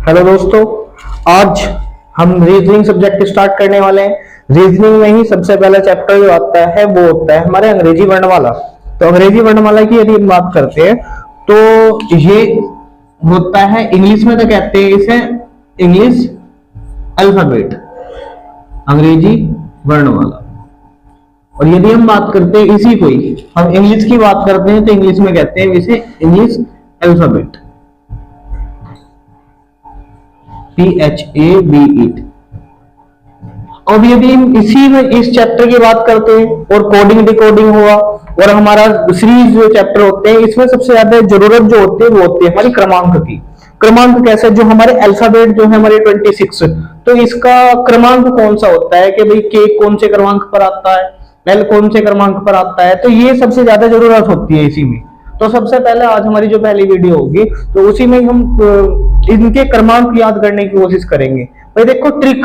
Hello दोस्तों, आज हम रीजनिंग सब्जेक्ट स्टार्ट करने वाले हैं। रीजनिंग में ही सबसे पहला चैप्टर जो आता है वो होता है हमारे अंग्रेजी वर्णमाला। तो अंग्रेजी वर्णमाला की यदि हम बात करते हैं तो ये होता है, इंग्लिश में तो कहते हैं इसे इंग्लिश अल्फाबेट, अंग्रेजी वर्णमाला। और यदि हम बात करते हैं इसी को ही हम इंग्लिश की बात करते हैं तो इंग्लिश में कहते हैं इसे इंग्लिश अल्फाबेट, PHABET। अब यदि हम इसी में इस चैप्टर की बात करते हैं और कोडिंग डिकोडिंग हुआ और हमारा सीरीज जो चैप्टर होते हैं, इसमें सबसे ज्यादा जरूरत जो होती है वो होती है हमारी क्रमांक की। क्रमांक कैसे, जो हमारे अल्फाबेट जो है हमारे 26, तो इसका क्रमांक कौन सा होता है कि भाई के कौन से क्रमांक पर आता है, एल कौन से क्रमांक पर आता है, तो ये सबसे ज्यादा जरूरत होती है इसी में। तो सबसे पहले आज हमारी जो पहली वीडियो होगी तो उसी में हम इनके क्रमांक याद करने की कोशिश करेंगे। भाई देखो, ट्रिक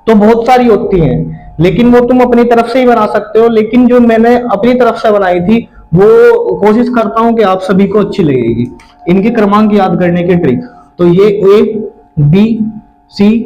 तो बहुत सारी होती हैं, लेकिन वो तुम अपनी तरफ से ही बना सकते हो, लेकिन जो मैंने अपनी तरफ से बनाई थी वो कोशिश करता हूं कि आप सभी को अच्छी लगेगी। इनके क्रमांक याद करने की ट्रिक, तो ये ABCDEFGHIJKLMNOPQRSTUVW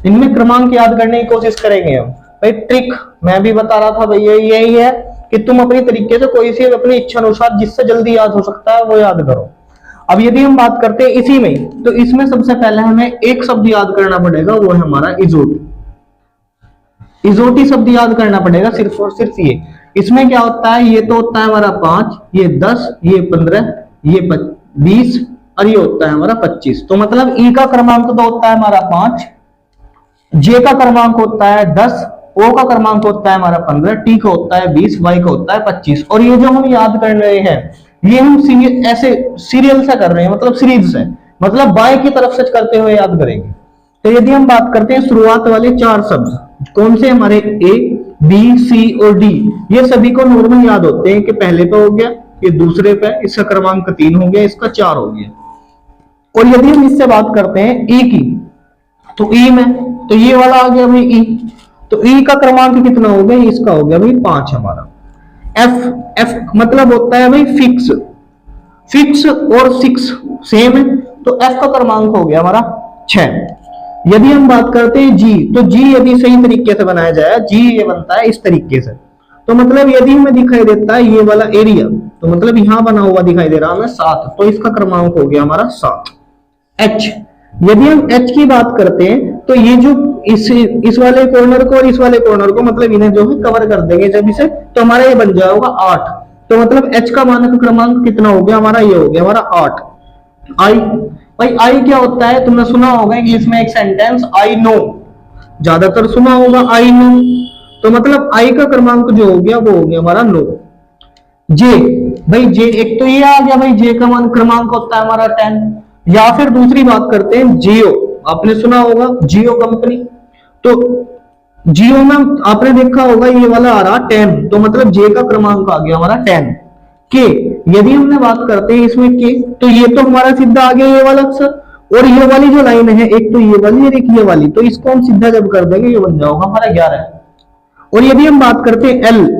इनमें क्रमांक याद करने की कोशिश करेंगे हम। भाई ट्रिक मैं भी बता रहा था भैया, यही है कि तुम अपनी तरीके से कोई सी अपनी इच्छा अनुसार जिससे जल्दी याद हो सकता है वो याद करो। अब यदि हम बात करते हैं इसी में, तो इसमें सबसे पहले हमें एक शब्द याद करना पड़ेगा, वो है हमारा इजोटी। इजोटी शब्द याद करना पड़ेगा सिर्फ और सिर्फ ये। इसमें क्या होता है, ये तो होता है हमारा 5, ये 10, ये 15, ये 20 और ये होता है हमारा 25। तो मतलब ई का क्रमांक तो होता है हमारा 5, जे का क्रमांक होता है 10, ओ का क्रमांक होता है हमारा 15, टी का होता है 20, वाई का होता है 25। और ये जो हम याद कर रहे हैं ये हम ऐसे सीरियल से कर रहे हैं, मतलब सीरीज से, मतलब बाय की तरफ से करते हुए याद करेंगे। तो यदि हम बात करते हैं शुरुआत वाले 4 शब्द कौन से, हमारे ए, बी, सी और डी, ये सभी को नॉर्मल याद होते हैं कि पहले पे हो गया, ये दूसरे पे, इसका क्रमांक 3 हो गया, इसका 4 हो गया। और यदि हम इससे बात करते हैं ई की, तो ई में तो ये वाला आ गया भाई ई, तो ई का क्रमांक कितना हो गया, इसका हो गया भाई 5 हमारा। एफ मतलब होता है भाई फिक्स, फिक्स और 6 सेम है, तो एफ का क्रमांक हो गया हमारा 6। यदि हम बात करते हैं जी, तो जी यदि सही तरीके से बनाया जाए, जी ये बनता है इस तरीके से। तो मतलब यदि हमें दिखाई देता है ये वाला एरिया, तो मतलब यहां बना हुआ दिखाई दे रहा हमें 7, तो इसका क्रमांक हो गया हमारा 7। एच, यदि हम एच की बात करते हैं तो ये जो इस वाले कॉर्नर को और इस वाले कॉर्नर को मतलब इन्हें जो है कवर कर देंगे जब इसे, तो हमारा ये बन जाएगा 8। तो मतलब एच का मानक क्रमांक कितना हो गया हमारा, ये हो गया हमारा 8। आई, भाई आई क्या होता है, तुमने सुना होगा इंग्लिश में एक सेंटेंस आई नो, ज्यादातर सुना होगा आई नो, तो मतलब आई का क्रमांक जो हो गया वो हो गया हमारा 9। जे, भाई जे एक तो ये आ गया भाई, जे का मान क्रमांक होता है हमारा 10। या फिर दूसरी बात करते हैं जियो, आपने सुना होगा जियो कंपनी, तो जियो में आपने देखा होगा ये वाला आ रहा 10, तो मतलब जे का क्रमांक आ गया हमारा 10। के, यदि हमने बात करते हैं इसमें के, तो ये तो हमारा सीधा आ गया ये वाला अक्षर, और ये वाली जो लाइन है एक तो ये वाली और एक ये वाली, तो इसको हम सीधा जब कर देंगे ये बन जाएगा हमारा 11। और यदि हम बात करते हैं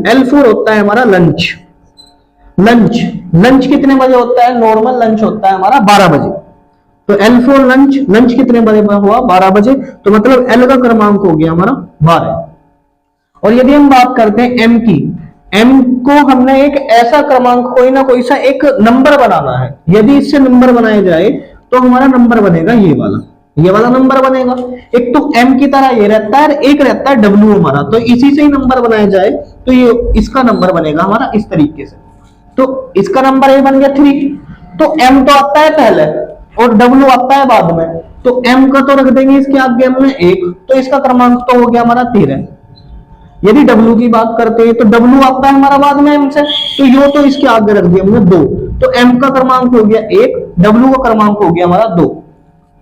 एल फोर होता है हमारा लंच। लंच, लंच कितने बजे होता है, नॉर्मल लंच होता है हमारा 12 बजे, तो एल फोर लंच, लंच कितने बजे हुआ, 12 बजे, तो मतलब एल का क्रमांक हो गया हमारा 12। और यदि हम बात करते हैं एम की, एम को हमने एक ऐसा क्रमांक, कोई ना कोई सा एक नंबर बनाना है, यदि इससे नंबर बनाया जाए तो हमारा नंबर बनेगा ये वाला नंबर बनेगा। एक तो एम की तरह ये रहता है, एक रहता है डब्ल्यू हमारा, तो इसी से ही नंबर बनाया जाए तो ये इसका नंबर बनेगा हमारा इस तरीके से। तो इसका नंबर ये बन गया 3, तो एम तो आता है पहले और डब्ल्यू आता है बाद में, तो एम का तो रख देंगे इसके आगे हमने 1, तो इसका क्रमांक तो हो गया हमारा 13। यदि डब्ल्यू की बात करते हैं तो डब्ल्यू आता है हमारा बाद में एम से, तो यो तो इसके आगे रख दिया हमने 2, तो एम का क्रमांक हो गया 1, डब्ल्यू का क्रमांक हो गया हमारा 2।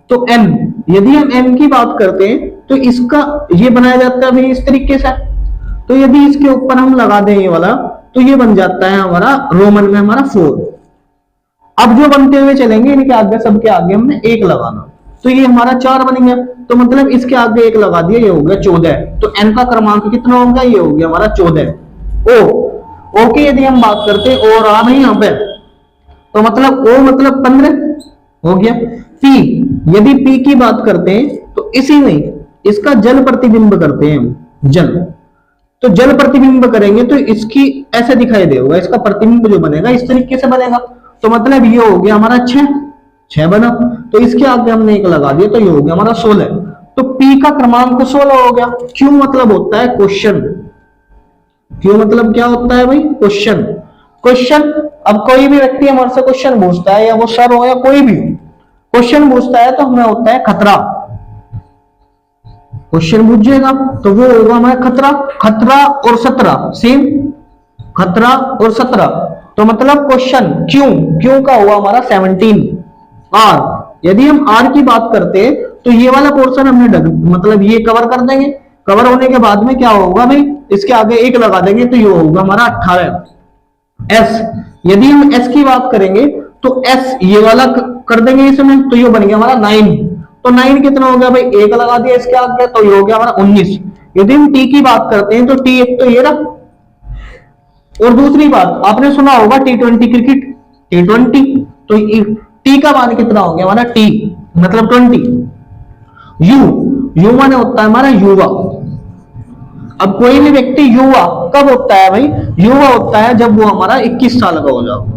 तो m, यदि हम m की बात करते हैं तो इसका ये बनाया जाता है भाई इस तरीके से। तो यदि इसके ऊपर हम लगा दें ये वाला तो ये बन जाता है हमारा रोमन में हमारा 4। अब जो बनते हुए चलेंगे इनके आगे सबके आगे हमने 1 लगाना, तो ये हमारा 4 बन गया। तो मतलब इसके आगे 1 लगा दिया, ये हो गया 14। तो n का क्रमांक कितना होगा, ये हो गया हमारा 14। ओ की यदि हम बात करते हैं ओ रहा नहीं यहाँ पे, तो मतलब ओ मतलब 15 हो गया। p, यदि p की बात करते हैं तो इसी में इसका जल प्रतिबिंब करते हैं हम, जल। तो जल प्रतिबिंब करेंगे तो इसकी ऐसे दिखाई देगा, इसका प्रतिबिंब जो बनेगा इस तरीके से बनेगा। तो मतलब ये हो गया हमारा 6 बना। तो इसके आगे हमने 1 लगा दिया तो ये हो गया हमारा 16। तो p का क्रमांक 16 हो गया। क्यों मतलब होता है क्वेश्चन, क्यों मतलब क्या होता है भाई, क्वेश्चन। क्वेश्चन, अब कोई भी व्यक्ति हमारे से क्वेश्चन पूछता है, या वो सर हो या कोई भी क्वेश्चन पूछता है, तो हमें होता है खतरा। क्वेश्चन पूछेगा तो वो होगा हमारा खतरा। खतरा और 17 सेम, खतरा और 17। तो मतलब क्वेश्चन क्यों का हुआ हमारा 17। आर, यदि हम आर की बात करते हैं तो ये वाला पोर्शन हमने मतलब ये कवर कर देंगे। कवर होने के बाद में क्या होगा भाई, इसके आगे 1 लगा देंगे तो ये होगा हमारा 18। एस, यदि हम एस की बात करेंगे तो एस ये वाला कर देंगे इसमें, तो ये बन गया हमारा 9। तो 9 कितना हो गया भाई, 1 लगा दिया इसके आगे तो ये हो गया हमारा 19। यदि हम टी की बात करते हैं तो टी एक तो ये रहा, और दूसरी बात आपने सुना होगा T20 क्रिकेट, T20। तो टी का मान कितना हो गया हमारा, टी मतलब 20। यू माने होता है हमारा युवा। अब कोई भी व्यक्ति युवा कब होता है भाई, युवा होता है जब वो हमारा 21 साल का हो जाएगा।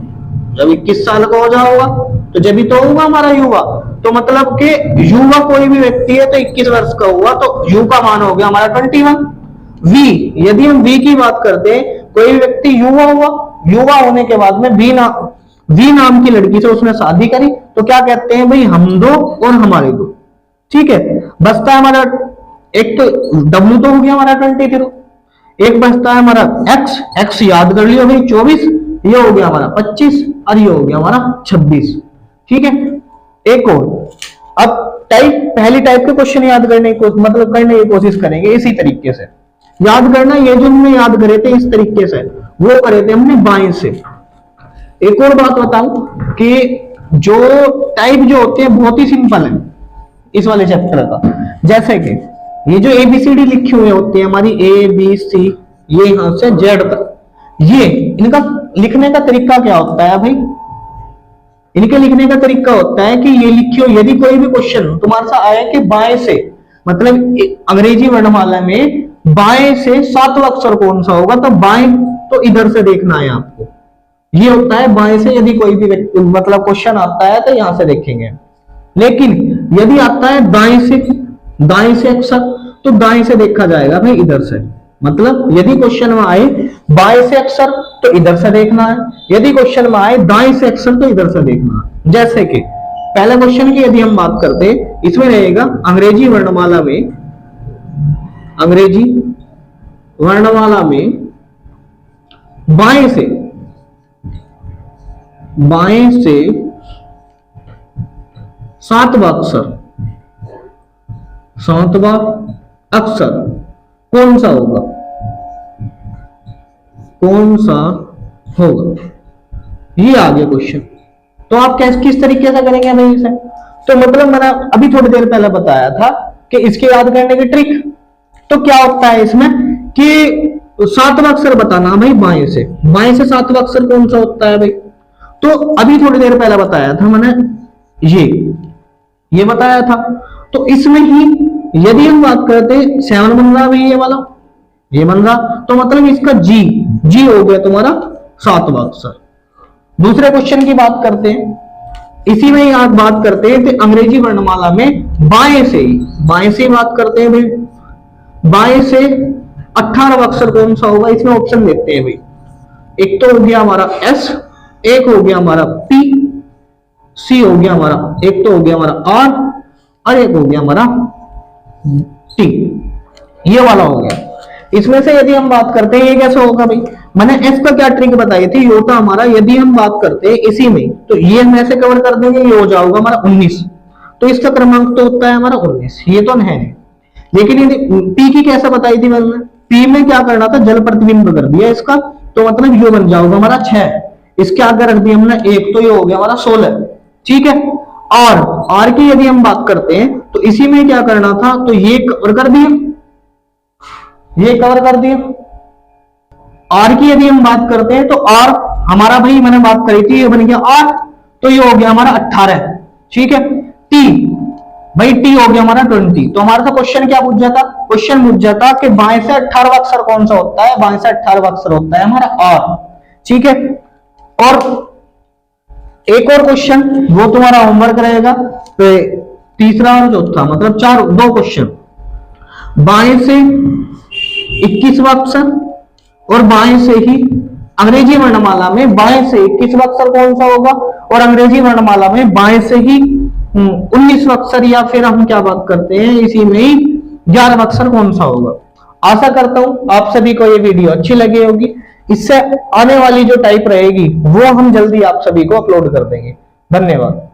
जब 21 साल का हो जाओगा तो जब ही तो होगा हमारा युवा। तो मतलब कि युवा कोई भी व्यक्ति है तो 21 वर्ष का हुआ, तो यू का मान हो गया हमारा 21। वी, यदि हम वी की बात करते हैं, कोई व्यक्ति युवा हुआ, युवा होने के बाद में वी नाम की लड़की से उसने शादी करी, तो क्या कहते हैं भाई, हम दो और हमारे दो। ठीक है, बचता है हमारा एक तो W तो हो गया हमारा 23, एक बचता है हमारा x याद कर लियो भाई 24, ये हो गया हमारा 25 और ये हो गया हमारा 26। ठीक है, एक और। अब पहली टाइप के क्वेश्चन याद करने की मतलब करने की कोशिश करेंगे इसी तरीके से। याद करना, ये जो हमने याद करे थे इस तरीके से, वो करे थे हमने बाएं से। एक और बात बताऊं कि जो टाइप जो होते हैं बहुत ही सिंपल है इस वाले चैप्टर का। जैसे कि ये जो ABCD लिखे हुए होते हैं हमारी ABC, ये यहां से Z तक, ये इनका लिखने का तरीका क्या होता है भाई, इनके लिखने का तरीका होता है कि ये लिखियो, यदि कोई भी क्वेश्चन तुम्हारे साथ आया कि बाएं से, मतलब अंग्रेजी वर्णमाला में बाएं से 7वां अक्षर कौन सा होगा, तो बाएं तो इधर से देखना है आपको। ये होता है बाएं से, यदि कोई भी मतलब क्वेश्चन आता है तो यहां से देखेंगे। लेकिन यदि आता है दाएं से अक्षर, तो दाएं से देखा जाएगा भाई इधर से। मतलब यदि क्वेश्चन में आए बाएं से अक्षर तो इधर से देखना है, यदि क्वेश्चन में आए दाएं से अक्षर तो इधर से देखना है। जैसे कि पहले क्वेश्चन की यदि हम बात करते हैं, इसमें रहेगा अंग्रेजी वर्णमाला में बाएं से 7वां अक्षर कौन सा होगा, ये आ गया क्वेश्चन। तो आप किस तरीके से करेंगे भाई इसे, तो मतलब मैंने अभी थोड़ी देर पहले बताया था कि इसके याद करने की ट्रिक। तो क्या होता है इसमें कि 7वां अक्षर बताना भाई बाएं से 7वां अक्षर कौन सा होता है भाई। तो अभी थोड़ी देर पहले बताया था मैंने, ये बताया था। तो इसमें ही यदि हम बात करते 7 बन रहा भाई, ये बन रहा, तो मतलब इसका जी हो गया तुम्हारा 7वां अक्षर। दूसरे क्वेश्चन की बात करते हैं, इसी में आप बात करते हैं तो अंग्रेजी वर्णमाला में बाएं से बात करते हैं भाई। बाएं से 18वां अक्षर कौन सा होगा, इसमें ऑप्शन देते हैं भाई। एक तो हो गया हमारा S, एक हो गया हमारा P, C हो गया हमारा, एक तो हो गया हमारा R और एक हो गया हमारा T, ये वाला हो गया। इसमें से यदि हम बात करते हैं ये कैसे होगा भाई, मैंने S का क्या ट्रिक बताई थी, ये होता हमारा, यदि हम बात करते हैं इसी में तो ये हम ऐसे कवर कर देंगे, ये हो जाएगा हमारा 19। तो इसका क्रमांक तो होता है हमारा 19, ये तो है नहीं। लेकिन यदि पी की कैसे बताई थी मैंने, पी में क्या करना था, जल प्रतिबिंब कर दिया इसका, तो मतलब ये बन जाओगे हमारा 6, इसके आगे रख दिया हमने 1, तो ये हो गया हमारा 16। ठीक है। और आर की यदि हम बात करते हैं तो इसी में क्या करना था, तो ये कवर कर दिया, ये कवर कर दिया। आर की यदि हम बात करते हैं तो आर हमारा भाई मैंने बात करी थी, ये बन गया 8, तो ये हो गया हमारा 18। ठीक है। टी भाई टी हो गया हमारा 20। तो हमारा तो क्वेश्चन क्या पूछ जाता, क्वेश्चन पूछ जाता कि बाएं से 18वां अक्षर कौन सा होता है, बाएं से 18वां अक्षर होता है हमारा आर। ठीक है। और एक और क्वेश्चन वो तुम्हारा होमवर्क रहेगा, तो तीसरा और चौथा मतलब 2 क्वेश्चन, बाएं से 21वां अक्षर और बाएं से ही अंग्रेजी वर्णमाला में बाएं से 21वां अक्षर कौन सा होगा, और अंग्रेजी वर्णमाला में बाएं से ही 19वां अक्षर, या फिर हम क्या बात करते हैं इसी में ही 11वां अक्षर कौन सा होगा। आशा करता हूं आप सभी को ये वीडियो अच्छी लगी होगी। इससे आने वाली जो टाइप रहेगी वो हम जल्दी आप सभी को अपलोड कर देंगे। धन्यवाद।